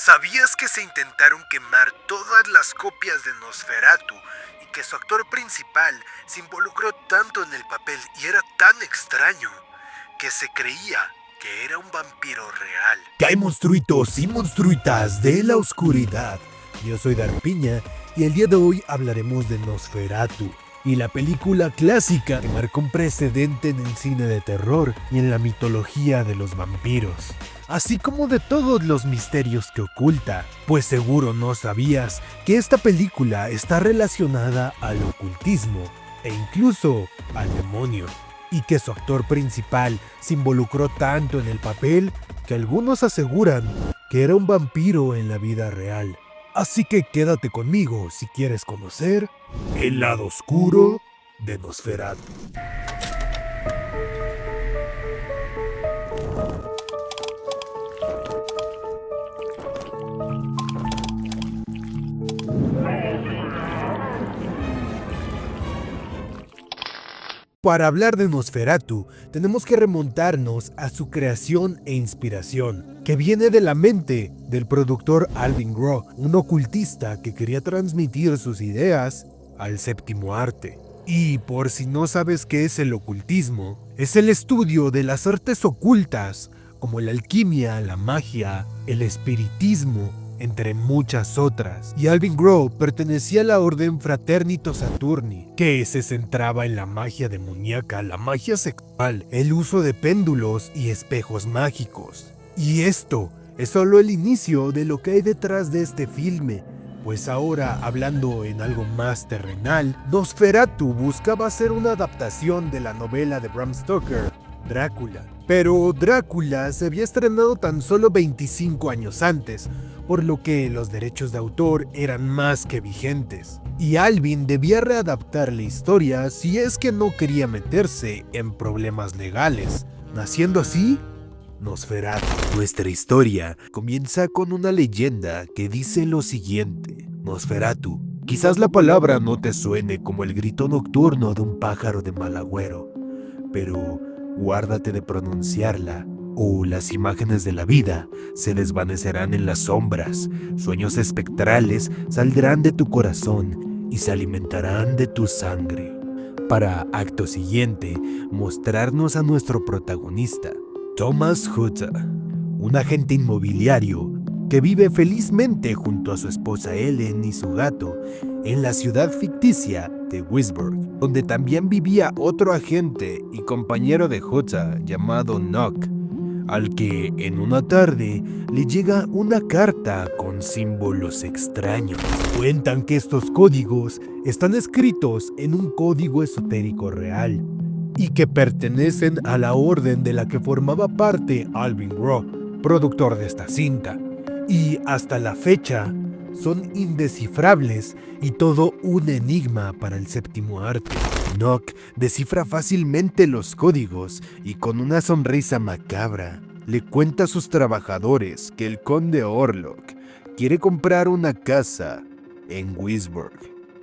¿Sabías que se intentaron quemar todas las copias de Nosferatu y que su actor principal se involucró tanto en el papel y era tan extraño que se creía que era un vampiro real? Que hay monstruitos y monstruitas de la oscuridad. Yo soy Darpiña y el día de hoy hablaremos de Nosferatu y la película clásica que marcó un precedente en el cine de terror y en la mitología de los vampiros, así como de todos los misterios que oculta. Pues seguro no sabías que esta película está relacionada al ocultismo e incluso al demonio, y que su actor principal se involucró tanto en el papel que algunos aseguran que era un vampiro en la vida real. Así que quédate conmigo si quieres conocer el lado oscuro de Nosferatu. Para hablar de Nosferatu, tenemos que remontarnos a su creación e inspiración, que viene de la mente del productor Alvin Groh, un ocultista que quería transmitir sus ideas al séptimo arte. Y por si no sabes qué es el ocultismo, es el estudio de las artes ocultas, como la alquimia, la magia, el espiritismo, entre muchas otras. Y Alvin Groh pertenecía a la orden Fraternito Saturni, que se centraba en la magia demoníaca, la magia sexual, el uso de péndulos y espejos mágicos. Y esto es solo el inicio de lo que hay detrás de este filme, pues ahora, hablando en algo más terrenal, Nosferatu buscaba hacer una adaptación de la novela de Bram Stoker, Drácula. Pero Drácula se había estrenado tan solo 25 años antes, por lo que los derechos de autor eran más que vigentes. Y Alvin debía readaptar la historia si es que no quería meterse en problemas legales, naciendo así Nosferatu. Nuestra historia comienza con una leyenda que dice lo siguiente: Nosferatu. Quizás la palabra no te suene como el grito nocturno de un pájaro de mal agüero, pero guárdate de pronunciarla, o las imágenes de la vida se desvanecerán en las sombras, sueños espectrales saldrán de tu corazón y se alimentarán de tu sangre. Para acto siguiente, mostrarnos a nuestro protagonista, Thomas Hutter, un agente inmobiliario que vive felizmente junto a su esposa Ellen y su gato en la ciudad ficticia de Wisborg, donde también vivía otro agente y compañero de Hutter llamado Nock, al que en una tarde le llega una carta con símbolos extraños. Cuentan que estos códigos están escritos en un código esotérico real y que pertenecen a la orden de la que formaba parte Alvin Groh, productor de esta cinta, y hasta la fecha son indescifrables y todo un enigma para el séptimo arte. Nock descifra fácilmente los códigos y con una sonrisa macabra le cuenta a sus trabajadores que el conde Orlok quiere comprar una casa en Wisborg.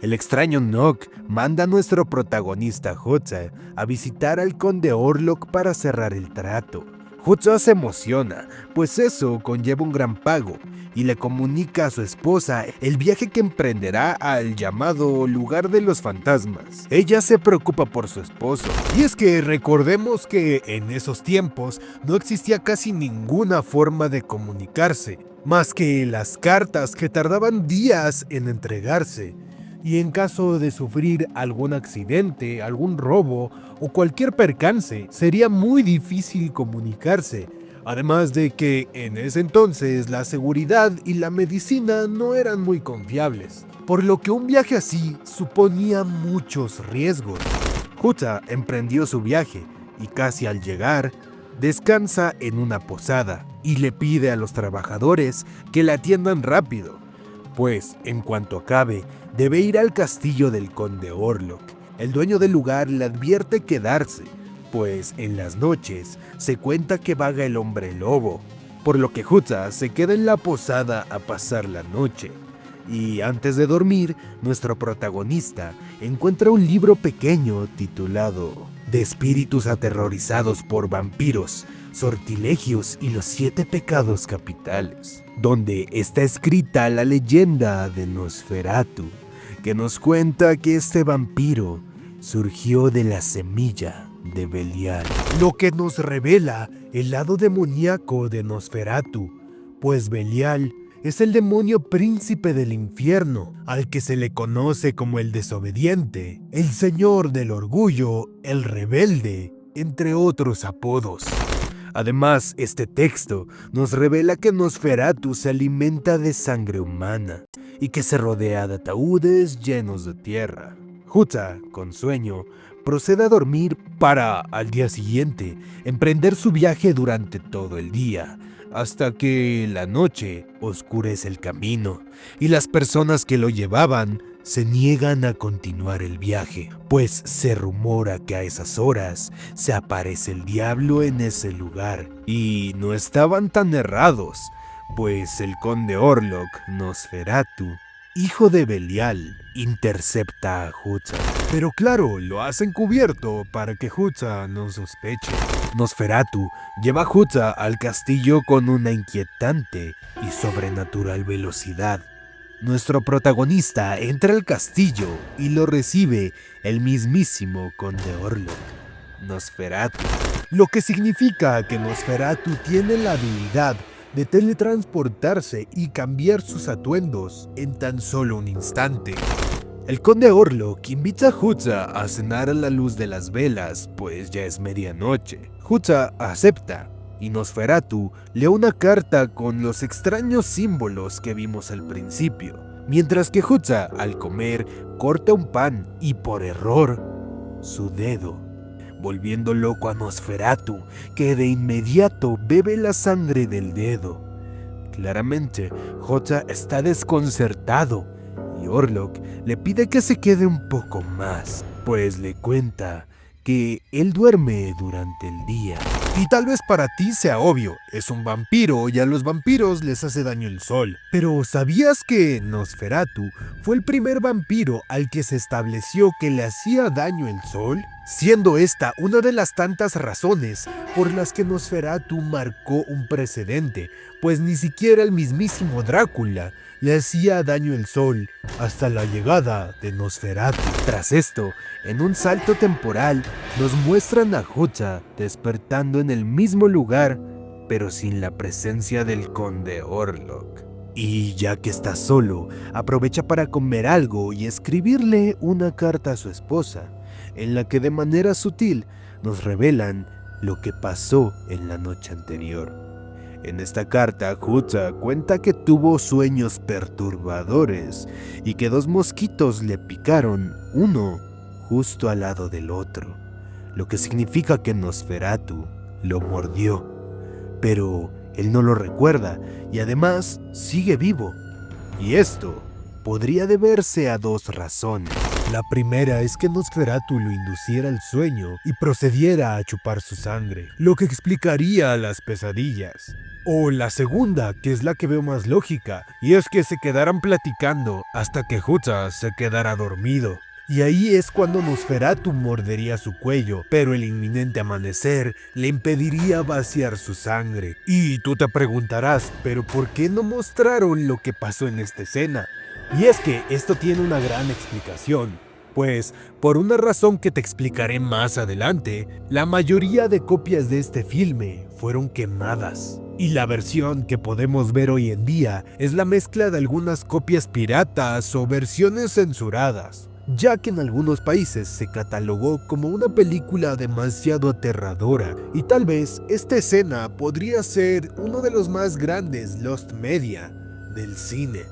El extraño Nock manda a nuestro protagonista Hutter a visitar al conde Orlok para cerrar el trato. Hutter se emociona, pues eso conlleva un gran pago, y le comunica a su esposa el viaje que emprenderá al llamado lugar de los fantasmas. Ella se preocupa por su esposo, y es que recordemos que en esos tiempos no existía casi ninguna forma de comunicarse, más que las cartas que tardaban días en entregarse. Y en caso de sufrir algún accidente, algún robo o cualquier percance, sería muy difícil comunicarse. Además de que en ese entonces la seguridad y la medicina no eran muy confiables, por lo que un viaje así suponía muchos riesgos. Hutter emprendió su viaje y casi al llegar, descansa en una posada y le pide a los trabajadores que la atiendan rápido, pues en cuanto acabe, debe ir al castillo del conde Orlok. El dueño del lugar le advierte quedarse, pues en las noches se cuenta que vaga el hombre lobo, por lo que Hutter se queda en la posada a pasar la noche. Y antes de dormir, nuestro protagonista encuentra un libro pequeño titulado De espíritus aterrorizados por vampiros, sortilegios y los 7 pecados capitales. donde está escrita la leyenda de Nosferatu, que nos cuenta que este vampiro surgió de la semilla de Belial, lo que nos revela el lado demoníaco de Nosferatu, pues Belial es el demonio príncipe del infierno, al que se le conoce como el desobediente, el señor del orgullo, el rebelde, entre otros apodos. Además, este texto nos revela que Nosferatu se alimenta de sangre humana y que se rodea de ataúdes llenos de tierra. Huta, con sueño, procede a dormir para, al día siguiente, emprender su viaje durante todo el día, hasta que la noche oscurece el camino y las personas que lo llevaban se niegan a continuar el viaje, pues se rumora que a esas horas se aparece el diablo en ese lugar. Y no estaban tan errados, pues el conde Orlok, Nosferatu, hijo de Belial, intercepta a Huta. Pero claro, lo hacen cubierto para que Huta no sospeche. Nosferatu lleva a Huta al castillo con una inquietante y sobrenatural velocidad. Nuestro protagonista entra al castillo y lo recibe el mismísimo conde Orlok, Nosferatu. Lo que significa que Nosferatu tiene la habilidad de teletransportarse y cambiar sus atuendos en tan solo un instante. El conde Orlok invita a Huta a cenar a la luz de las velas, pues ya es medianoche. Huta acepta y Nosferatu lee una carta con los extraños símbolos que vimos al principio, mientras que Huta, al comer, corta un pan y por error su dedo, volviendo loco a Nosferatu, que de inmediato bebe la sangre del dedo. Claramente, Huta está desconcertado y Orlok le pide que se quede un poco más, pues le cuenta que él duerme durante el día. Y tal vez para ti sea obvio, es un vampiro y a los vampiros les hace daño el sol. Pero ¿sabías que Nosferatu fue el primer vampiro al que se estableció que le hacía daño el sol? Siendo esta una de las tantas razones por las que Nosferatu marcó un precedente, pues ni siquiera el mismísimo Drácula le hacía daño el sol hasta la llegada de Nosferatu. Tras esto, en un salto temporal, nos muestran a Huta despertando en el mismo lugar, pero sin la presencia del conde Orlok. Y ya que está solo, aprovecha para comer algo y escribirle una carta a su esposa, en la que de manera sutil nos revelan lo que pasó en la noche anterior. En esta carta, Huta cuenta que tuvo sueños perturbadores y que 2 mosquitos le picaron, uno justo al lado del otro, lo que significa que Nosferatu lo mordió. Pero él no lo recuerda y además sigue vivo. Y esto podría deberse a 2 razones. La primera es que Nosferatu lo induciera al sueño y procediera a chupar su sangre, lo que explicaría las pesadillas. O la segunda, que es la que veo más lógica, y es que se quedaran platicando hasta que Huta se quedara dormido. Y ahí es cuando Nosferatu mordería su cuello, pero el inminente amanecer le impediría vaciar su sangre. Y tú te preguntarás, ¿pero por qué no mostraron lo que pasó en esta escena? Y es que esto tiene una gran explicación, pues por una razón que te explicaré más adelante, la mayoría de copias de este filme fueron quemadas. Y la versión que podemos ver hoy en día es la mezcla de algunas copias piratas o versiones censuradas, ya que en algunos países se catalogó como una película demasiado aterradora, y tal vez esta escena podría ser uno de los más grandes lost media del cine.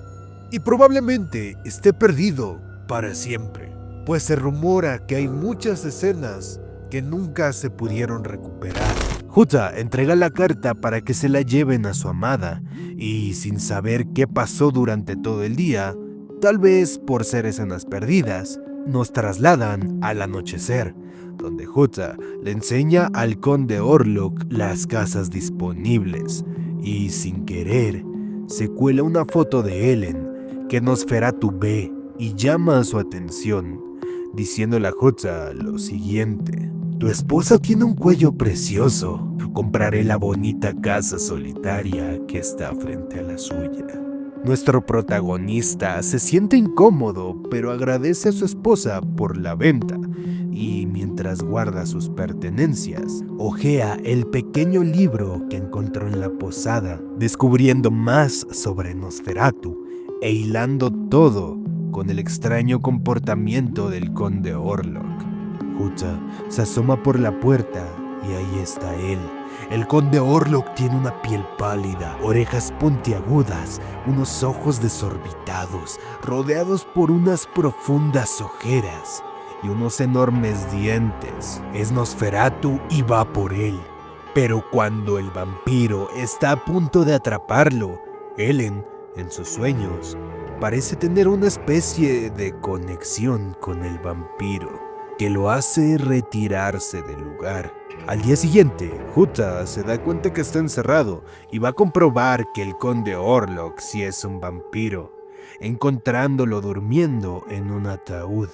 Y probablemente esté perdido para siempre, pues se rumora que hay muchas escenas que nunca se pudieron recuperar. Huta entrega la carta para que se la lleven a su amada, y sin saber qué pasó durante todo el día, tal vez por ser escenas perdidas, nos trasladan al anochecer, donde Huta le enseña al conde Orlok las casas disponibles, y sin querer, se cuela una foto de Ellen, que Nosferatu ve y llama a su atención, diciéndole a Huta lo siguiente: tu esposa tiene un cuello precioso, compraré la bonita casa solitaria que está frente a la suya. Nuestro protagonista se siente incómodo, pero agradece a su esposa por la venta y mientras guarda sus pertenencias, hojea el pequeño libro que encontró en la posada, descubriendo más sobre Nosferatu e hilando todo con el extraño comportamiento del conde Orlok. Huta se asoma por la puerta y ahí está él. El conde Orlok tiene una piel pálida, orejas puntiagudas, unos ojos desorbitados, rodeados por unas profundas ojeras y unos enormes dientes. Es Nosferatu y va por él. Pero cuando el vampiro está a punto de atraparlo, Ellen, en sus sueños, parece tener una especie de conexión con el vampiro, que lo hace retirarse del lugar. Al día siguiente, Huta se da cuenta que está encerrado y va a comprobar que el conde Orlok sí es un vampiro, encontrándolo durmiendo en un ataúd.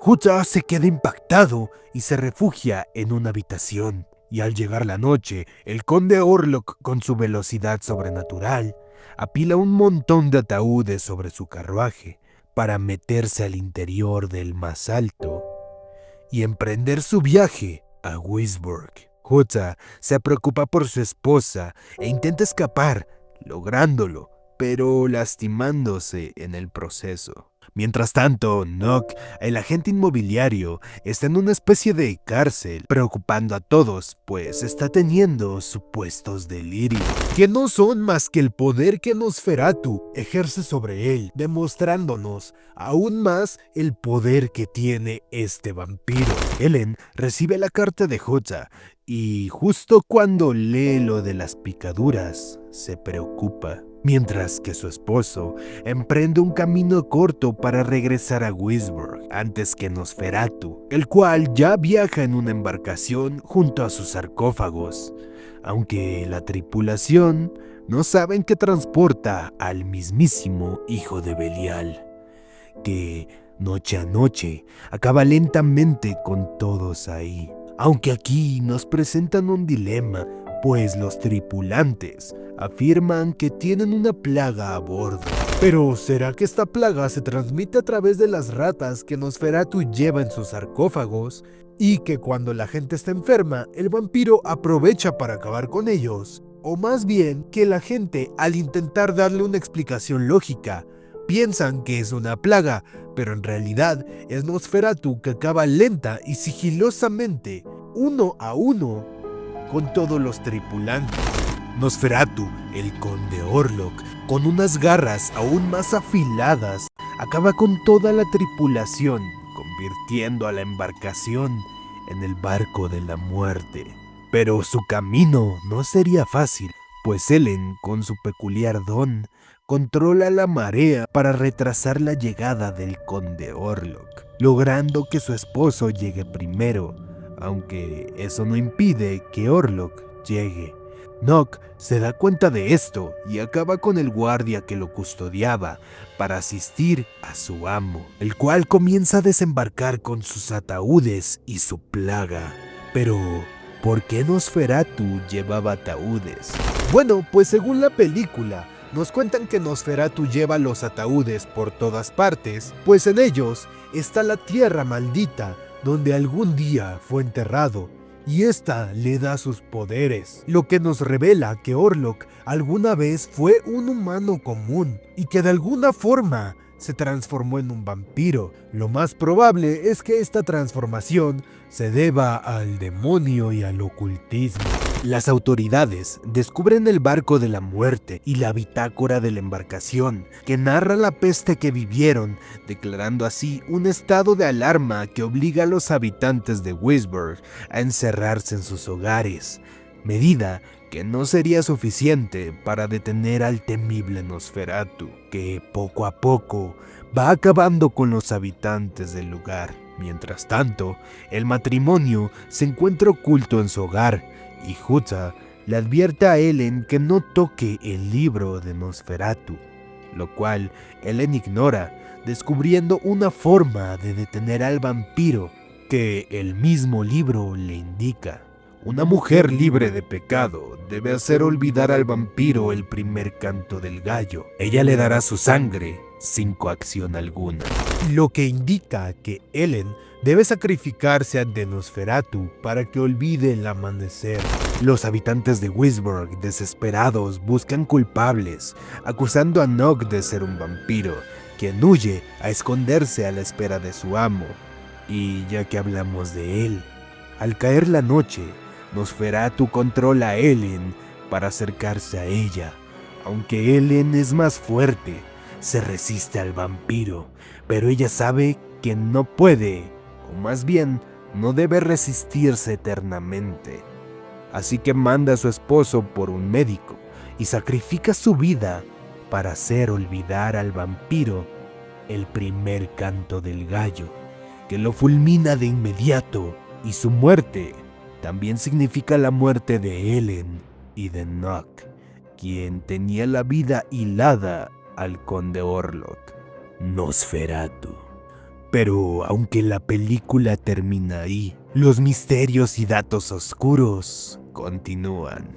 Huta se queda impactado y se refugia en una habitación. Y al llegar la noche, el conde Orlok, con su velocidad sobrenatural, apila un montón de ataúdes sobre su carruaje para meterse al interior del más alto y emprender su viaje a Wisborg. Huta se preocupa por su esposa e intenta escapar, lográndolo, pero lastimándose en el proceso. Mientras tanto, Nock, el agente inmobiliario, está en una especie de cárcel, preocupando a todos, pues está teniendo supuestos delirios, que no son más que el poder que Nosferatu ejerce sobre él, demostrándonos aún más el poder que tiene este vampiro. Ellen recibe la carta de Huta y justo cuando lee lo de las picaduras, se preocupa. Mientras que su esposo emprende un camino corto para regresar a Wisborg antes que Nosferatu, el cual ya viaja en una embarcación junto a sus sarcófagos, aunque la tripulación no saben que transporta al mismísimo hijo de Belial, que noche a noche acaba lentamente con todos ahí. Aunque aquí nos presentan un dilema, pues los tripulantes afirman que tienen una plaga a bordo. Pero ¿será que esta plaga se transmite a través de las ratas que Nosferatu lleva en sus sarcófagos y que cuando la gente está enferma, el vampiro aprovecha para acabar con ellos? O más bien que la gente, al intentar darle una explicación lógica, piensan que es una plaga, pero en realidad es Nosferatu que acaba lenta y sigilosamente, uno a uno, con todos los tripulantes. Nosferatu, el conde Orlok, con unas garras aún más afiladas, acaba con toda la tripulación, convirtiendo a la embarcación en el barco de la muerte. Pero su camino no sería fácil, pues Ellen, con su peculiar don, controla la marea para retrasar la llegada del conde Orlok, logrando que su esposo llegue primero, aunque eso no impide que Orlok llegue. Nock se da cuenta de esto y acaba con el guardia que lo custodiaba para asistir a su amo, el cual comienza a desembarcar con sus ataúdes y su plaga. Pero, ¿por qué Nosferatu llevaba ataúdes? Bueno, pues según la película, nos cuentan que Nosferatu lleva los ataúdes por todas partes, pues en ellos está la tierra maldita donde algún día fue enterrado, y esta le da sus poderes, lo que nos revela que Orlok alguna vez fue un humano común y que de alguna forma se transformó en un vampiro. Lo más probable es que esta transformación se deba al demonio y al ocultismo. Las autoridades descubren el barco de la muerte y la bitácora de la embarcación, que narra la peste que vivieron, declarando así un estado de alarma que obliga a los habitantes de Wisborg a encerrarse en sus hogares, medida que no sería suficiente para detener al temible Nosferatu, que poco a poco va acabando con los habitantes del lugar. Mientras tanto, el matrimonio se encuentra oculto en su hogar, y Huta le advierte a Ellen que no toque el libro de Nosferatu, lo cual Ellen ignora, descubriendo una forma de detener al vampiro que el mismo libro le indica. Una mujer libre de pecado debe hacer olvidar al vampiro el primer canto del gallo. Ella le dará su sangre sin coacción alguna. Lo que indica que Ellen debe sacrificarse ante Nosferatu para que olvide el amanecer. Los habitantes de Wisborg, desesperados, buscan culpables, acusando a Nock de ser un vampiro, quien huye a esconderse a la espera de su amo. Y ya que hablamos de él, al caer la noche, Nosferatu controla a Ellen para acercarse a ella. Aunque Ellen es más fuerte, se resiste al vampiro, pero ella sabe que no puede, o más bien, no debe resistirse eternamente. Así que manda a su esposo por un médico y sacrifica su vida para hacer olvidar al vampiro el primer canto del gallo, que lo fulmina de inmediato, y su muerte también significa la muerte de Ellen y de Nock, quien tenía la vida hilada al conde Orlok, Nosferatu. Pero aunque la película termina ahí, los misterios y datos oscuros continúan.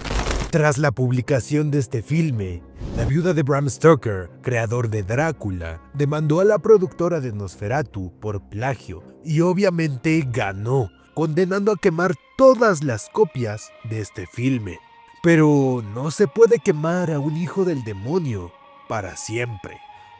Tras la publicación de este filme, la viuda de Bram Stoker, creador de Drácula, demandó a la productora de Nosferatu por plagio y obviamente ganó, condenando a quemar todas las copias de este filme. Pero no se puede quemar a un hijo del demonio para siempre,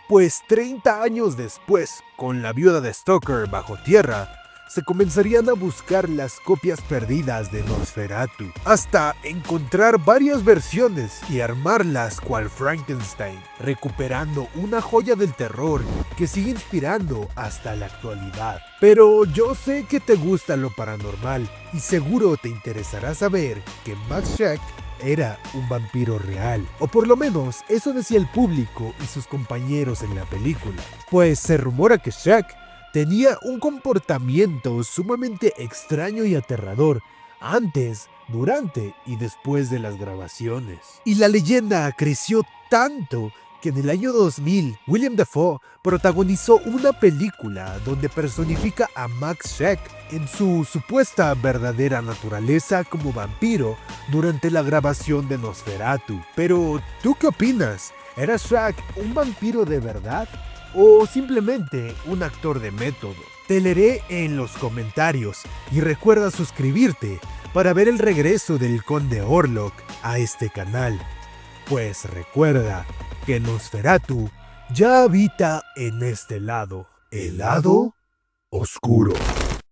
pues 30 años después, con la viuda de Stoker bajo tierra, se comenzarían a buscar las copias perdidas de Nosferatu, hasta encontrar varias versiones y armarlas cual Frankenstein, recuperando una joya del terror que sigue inspirando hasta la actualidad. Pero yo sé que te gusta lo paranormal y seguro te interesará saber que Max Schreck era un vampiro real, o por lo menos eso decía el público y sus compañeros en la película, pues se rumora que Schreck tenía un comportamiento sumamente extraño y aterrador antes, durante y después de las grabaciones. Y la leyenda creció tanto que en el año 2000 William Dafoe protagonizó una película donde personifica a Max Schreck en su supuesta verdadera naturaleza como vampiro durante la grabación de Nosferatu. Pero, ¿tú qué opinas? ¿Era Schreck un vampiro de verdad? ¿O simplemente un actor de método? Te leeré en los comentarios y recuerda suscribirte para ver el regreso del Conde Orlok a este canal. Pues recuerda que Nosferatu ya habita en este lado, el lado oscuro.